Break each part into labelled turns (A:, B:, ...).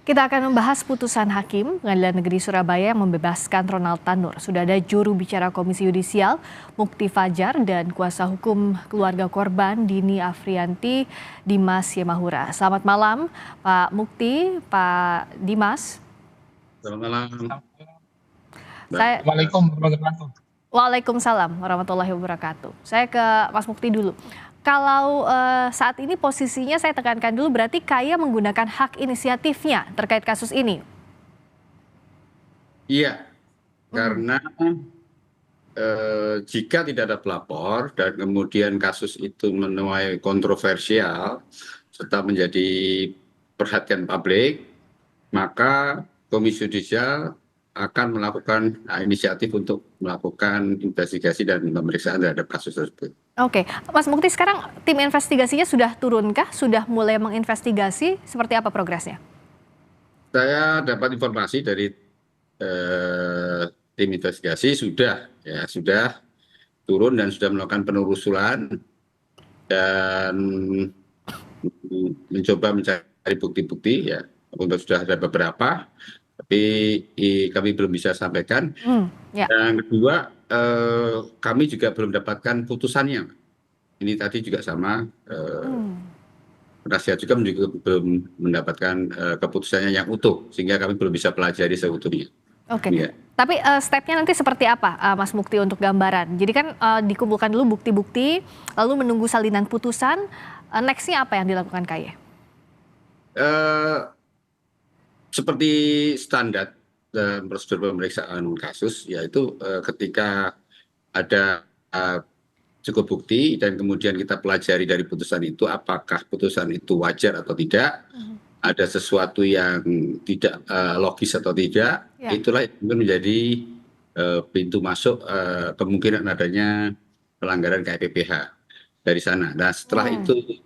A: Kita akan membahas putusan Hakim Pengadilan Negeri Surabaya yang membebaskan Ronald Tanur. Sudah ada juru bicara Komisi Yudisial, Mukti Fajar, dan kuasa hukum keluarga korban, Dini Afrianti, Dimas Yemahura. Selamat malam, Pak Mukti, Pak Dimas.
B: Selamat malam.
A: Assalamualaikum warahmatullahi wabarakatuh. Waalaikumsalam warahmatullahi wabarakatuh. Saya ke Mas Mukti dulu. Kalau saat ini posisinya saya tekankan dulu berarti Kaya menggunakan hak inisiatifnya terkait kasus ini.
B: Iya, karena jika tidak ada pelapor dan kemudian kasus itu menuai kontroversial serta menjadi perhatian publik, maka Komisi Yudisial akan melakukan inisiatif untuk melakukan investigasi dan pemeriksaan terhadap kasus tersebut.
A: Oke, Mas Mukti, sekarang tim investigasinya sudah turunkah? Sudah mulai menginvestigasi? Seperti apa progresnya?
B: Saya dapat informasi dari tim investigasi sudah turun dan sudah melakukan penelusuran dan mencoba mencari bukti-bukti ya. Untuk sudah ada beberapa, tapi kami belum bisa sampaikan. Yang kedua, kami juga belum mendapatkan putusannya. Ini tadi juga sama, penasihat juga belum mendapatkan keputusannya yang utuh, sehingga kami belum bisa pelajari seutuhnya.
A: Oke, ya. Tapi stepnya nanti seperti apa, Mas Mukti, untuk gambaran? Jadi kan dikumpulkan dulu bukti-bukti, lalu menunggu salinan putusan, nextnya apa yang dilakukan Kaya?
B: Seperti standar dalam prosedur pemeriksaan kasus, yaitu ketika ada cukup bukti dan kemudian kita pelajari dari putusan itu apakah putusan itu wajar atau tidak, ada sesuatu yang tidak logis atau tidak, itulah yang menjadi pintu masuk kemungkinan adanya pelanggaran KPPH dari sana. Nah, setelah itu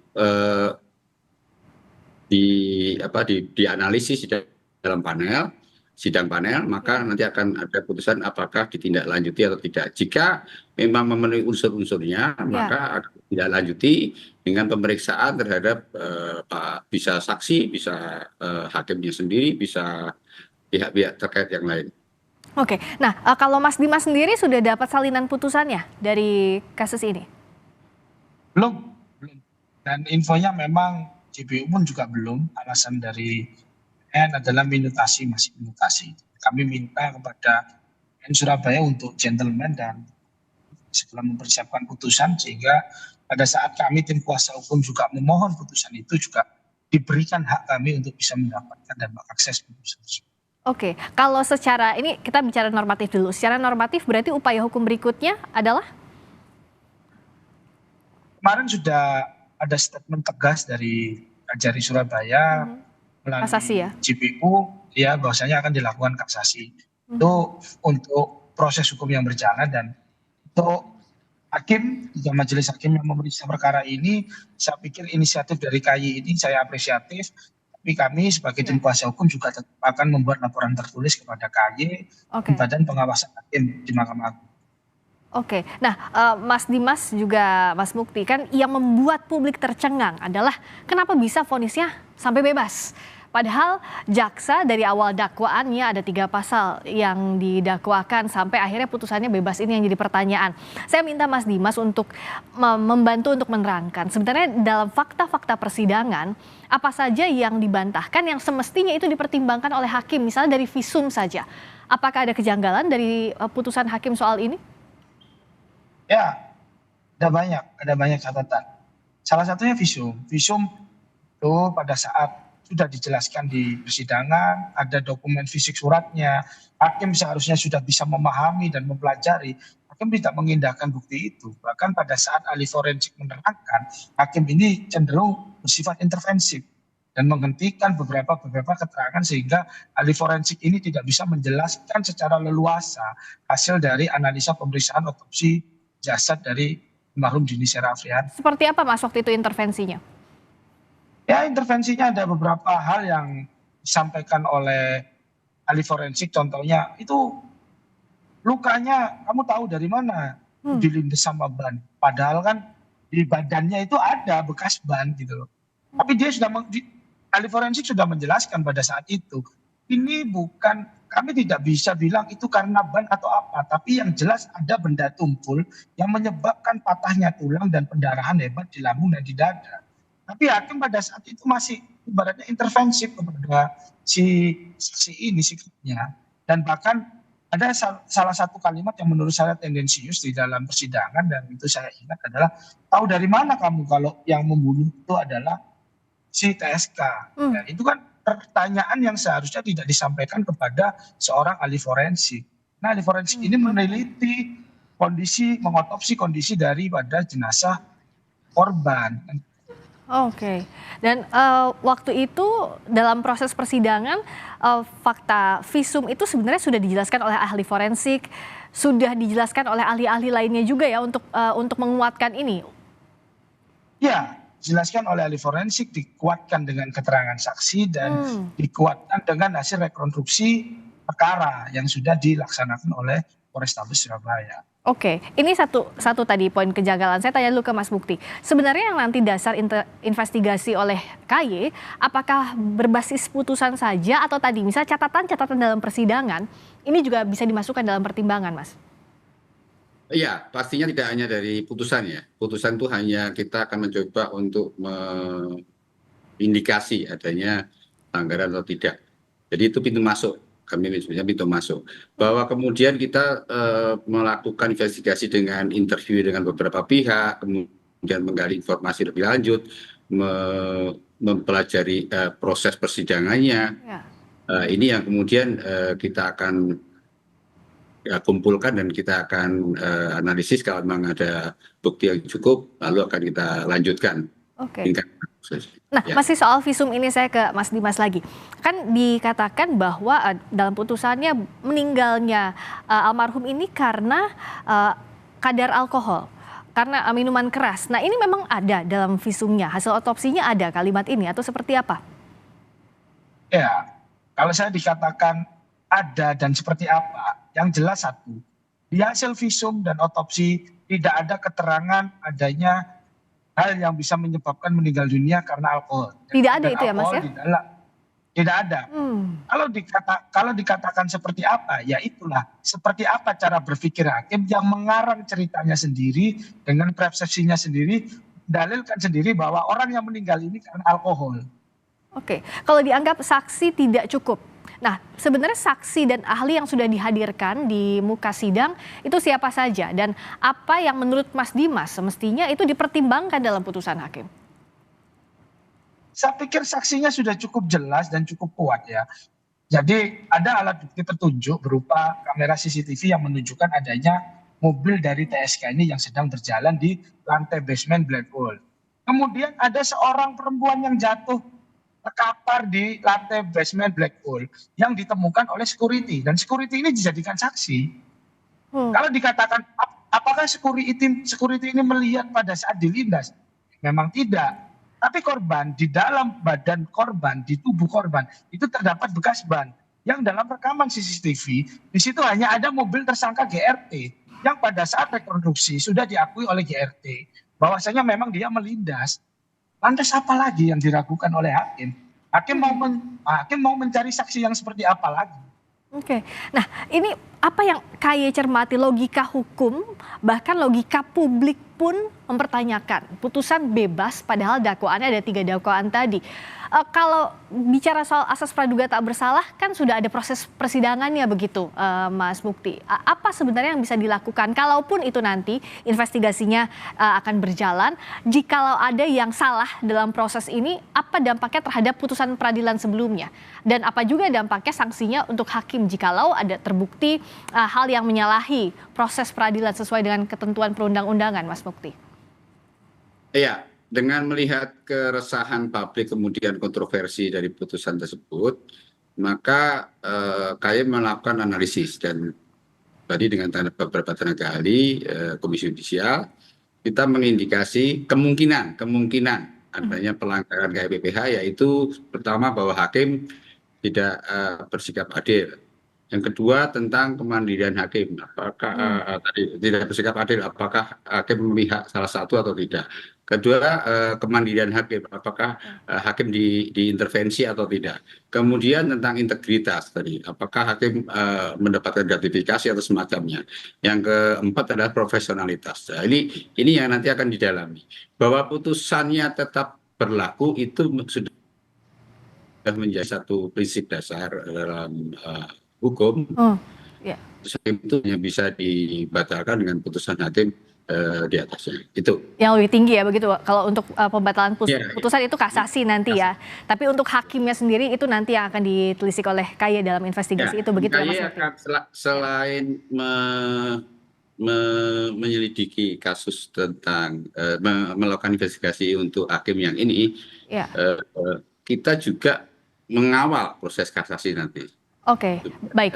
B: dianalisis dalam sidang panel, maka nanti akan ada putusan apakah ditindaklanjuti atau tidak. Jika memang memenuhi unsur-unsurnya, maka akan ditindaklanjuti dengan pemeriksaan terhadap bisa saksi, bisa hakimnya sendiri, bisa pihak-pihak terkait yang lain.
A: Oke, nah kalau Mas Dimas sendiri sudah dapat salinan putusannya dari kasus ini?
C: Belum. Dan infonya memang JPU pun juga belum. Alasan dari N adalah masih minutasi. Kami minta kepada N Surabaya untuk gentleman dan segera mempersiapkan putusan, sehingga pada saat kami tim kuasa hukum juga memohon putusan itu juga diberikan hak kami untuk bisa mendapatkan dan mengakses putusan tersebut.
A: Oke, kalau secara ini kita bicara normatif dulu. Secara normatif berarti upaya hukum berikutnya adalah?
C: Kemarin sudah ada statement tegas dari Kajari Surabaya melalui JPU, ya bahwasanya akan dilakukan kasasi. Itu untuk proses hukum yang berjalan, dan untuk hakim, majelis hakim yang memeriksa perkara ini, saya pikir inisiatif dari KAI ini saya apresiatif. Tapi kami sebagai tim kuasa hukum juga tetap akan membuat laporan tertulis kepada KAI, Badan Pengawasan Hakim di Mahkamah Agung.
A: Oke, nah Mas Dimas juga Mas Mukti, kan yang membuat publik tercengang adalah kenapa bisa vonisnya sampai bebas. Padahal jaksa dari awal dakwaannya ada 3 pasal yang didakwakan sampai akhirnya putusannya bebas, ini yang jadi pertanyaan. Saya minta Mas Dimas untuk membantu untuk menerangkan sebenarnya dalam fakta-fakta persidangan apa saja yang dibantahkan yang semestinya itu dipertimbangkan oleh hakim, misalnya dari visum saja. Apakah ada kejanggalan dari putusan hakim soal ini?
C: Ya, ada banyak catatan. Salah satunya visum. Visum itu pada saat sudah dijelaskan di persidangan, ada dokumen fisik suratnya, hakim seharusnya sudah bisa memahami dan mempelajari. Hakim tidak mengindahkan bukti itu. Bahkan pada saat ahli forensik menerangkan, hakim ini cenderung bersifat intervensif dan menghentikan beberapa keterangan, sehingga ahli forensik ini tidak bisa menjelaskan secara leluasa hasil dari analisa pemeriksaan otopsi jasad dari almarhum Dini Afrianti.
A: Seperti apa Mas waktu itu intervensinya?
C: Ya, intervensinya ada beberapa hal yang disampaikan oleh ahli forensik. Contohnya itu lukanya kamu tahu dari mana? Dilindas sama ban. Padahal kan di badannya itu ada bekas ban gitu loh. Tapi dia sudah ahli forensik sudah menjelaskan pada saat itu, ini bukan, kami tidak bisa bilang itu karena ban atau apa, tapi yang jelas ada benda tumpul yang menyebabkan patahnya tulang dan pendarahan hebat di lambung dan di dada. Tapi hakim pada saat itu masih ibaratnya intervensif kepada si ini sikapnya. Dan bahkan ada salah satu kalimat yang menurut saya tendensius di dalam persidangan, dan itu saya ingat adalah, tahu dari mana kamu kalau yang membunuh itu adalah si TSK.
A: Hmm.
C: Dan itu kan pertanyaan yang seharusnya tidak disampaikan kepada seorang ahli forensik. Nah, ahli forensik ini meneliti kondisi, mengotopsi kondisi daripada jenazah korban.
A: Oke, dan waktu itu dalam proses persidangan fakta visum itu sebenarnya sudah dijelaskan oleh ahli forensik, sudah dijelaskan oleh ahli-ahli lainnya juga ya untuk menguatkan ini.
C: Ya, dijelaskan oleh ahli forensik, dikuatkan dengan keterangan saksi dan dikuatkan dengan hasil rekonstruksi perkara yang sudah dilaksanakan oleh Polrestabes Surabaya.
A: Oke, ini satu tadi poin kejanggalan. Saya tanya dulu ke Mas Mukti. Sebenarnya yang nanti dasar investigasi oleh KY, apakah berbasis putusan saja atau tadi misalnya catatan-catatan dalam persidangan, ini juga bisa dimasukkan dalam pertimbangan, Mas?
B: Iya, pastinya tidak hanya dari putusan ya. Putusan itu hanya kita akan mencoba untuk mengindikasi adanya pelanggaran atau tidak. Jadi itu pintu masuk. Kami sebenarnya pintu masuk. Bahwa kemudian kita melakukan investigasi dengan interview dengan beberapa pihak, kemudian menggali informasi lebih lanjut, mempelajari proses persidangannya.
A: Ya.
B: Ini yang kemudian kita akan kumpulkan dan kita akan analisis kalau memang ada bukti yang cukup, lalu akan kita lanjutkan.
A: Oke.
B: Proses.
A: Nah,
B: Ya.
A: masih soal visum ini saya ke Mas Dimas lagi. Kan dikatakan bahwa dalam putusannya meninggalnya almarhum ini karena kadar alkohol, karena minuman keras. Nah, ini memang ada dalam visumnya, hasil otopsinya ada kalimat ini atau seperti apa?
C: Ya, kalau saya dikatakan ada dan seperti apa, yang jelas satu, di hasil visum dan otopsi tidak ada keterangan adanya hal yang bisa menyebabkan meninggal dunia karena alkohol.
A: Tidak ada itu ya, Mas ya?
C: Tidak ada. Kalau dikatakan seperti apa, ya itulah seperti apa cara berpikir hakim yang mengarang ceritanya sendiri dengan persepsinya sendiri, dalilkan sendiri bahwa orang yang meninggal ini karena alkohol.
A: Oke, kalau dianggap saksi tidak cukup. Nah, sebenarnya saksi dan ahli yang sudah dihadirkan di muka sidang itu siapa saja dan apa yang menurut Mas Dimas semestinya itu dipertimbangkan dalam putusan hakim?
C: Saya pikir saksinya sudah cukup jelas dan cukup kuat ya. Jadi ada alat bukti petunjuk berupa kamera CCTV yang menunjukkan adanya mobil dari TSK ini yang sedang berjalan di lantai basement Black Hole. Kemudian ada seorang perempuan yang jatuh terkapar di lantai basement Black Hole yang ditemukan oleh security, dan security ini dijadikan saksi. Kalau dikatakan apakah security ini melihat pada saat dilindas, memang tidak. Tapi korban, di dalam badan korban, di tubuh korban itu terdapat bekas ban yang dalam rekaman CCTV di situ hanya ada mobil tersangka GRT yang pada saat rekonstruksi sudah diakui oleh GRT bahwasanya memang dia melindas. Lantas apa lagi yang diragukan oleh hakim? Hakim mau mencari saksi yang seperti apa lagi?
A: Oke, nah ini apa yang KY cermati, logika hukum bahkan logika publik pun mempertanyakan putusan bebas padahal dakwaannya ada 3 dakwaan tadi. Kalau bicara soal asas praduga tak bersalah kan sudah ada proses persidangannya begitu, Mas Mukti. Apa sebenarnya yang bisa dilakukan kalaupun itu nanti investigasinya akan berjalan, jikalau ada yang salah dalam proses ini, apa dampaknya terhadap putusan peradilan sebelumnya? Dan apa juga dampaknya sanksinya untuk hakim jikalau ada terbukti hal yang menyalahi proses peradilan sesuai dengan ketentuan perundang-undangan, Mas Mukti?
B: Iya. Dengan melihat keresahan publik kemudian kontroversi dari putusan tersebut, maka KY melakukan analisis dan tadi dengan beberapa tenaga ahli Komisi Yudisial kita mengindikasi kemungkinan adanya pelanggaran KPPH, yaitu pertama bahwa hakim tidak bersikap adil. Yang kedua tentang kemandirian hakim, apakah tadi tidak bersikap adil, apakah hakim memihak salah satu atau tidak. Kedua, kemandirian hakim, apakah hakim diintervensi atau tidak. Kemudian tentang integritas tadi, apakah hakim mendapatkan gratifikasi atau semacamnya. Yang keempat adalah profesionalitas. Nah, ini yang nanti akan didalami. Bahwa putusannya tetap berlaku itu sudah menjadi satu prinsip dasar dalam hukum.
A: Ya.
B: Putusan itu hanya bisa dibatalkan dengan putusan hakim di atasnya. Itu
A: Yang lebih tinggi ya begitu. Kalau untuk pembatalan
B: Iya, iya.
A: putusan itu kasasi nanti ya. Tapi untuk hakimnya sendiri itu nanti yang akan ditelisik oleh KY dalam investigasi itu begitu ya Mas
B: KY
A: Mukti?
B: akan selain menyelidiki kasus tentang melakukan investigasi untuk hakim yang ini,
A: Ya.
B: kita juga mengawal proses kasasi nanti.
A: Oke, baik.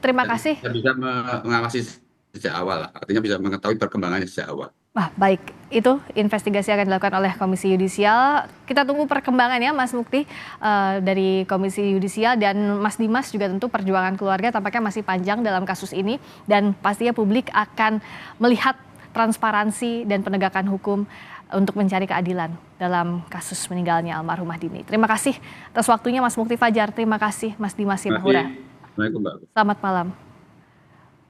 A: Terima kasih.
B: Kita bisa mengawasi sejak awal, artinya bisa mengetahui perkembangannya sejak awal.
A: Wah, baik. Itu investigasi akan dilakukan oleh Komisi Yudisial. Kita tunggu perkembangannya Mas Mukti dari Komisi Yudisial, dan Mas Dimas juga tentu perjuangan keluarga tampaknya masih panjang dalam kasus ini, dan pastinya publik akan melihat transparansi dan penegakan hukum untuk mencari keadilan dalam kasus meninggalnya almarhumah Dini. Terima kasih atas waktunya Mas Mukti Fajar. Terima kasih Mas Dimas Simahura.
B: Assalamualaikum, Mbak.
A: Selamat malam.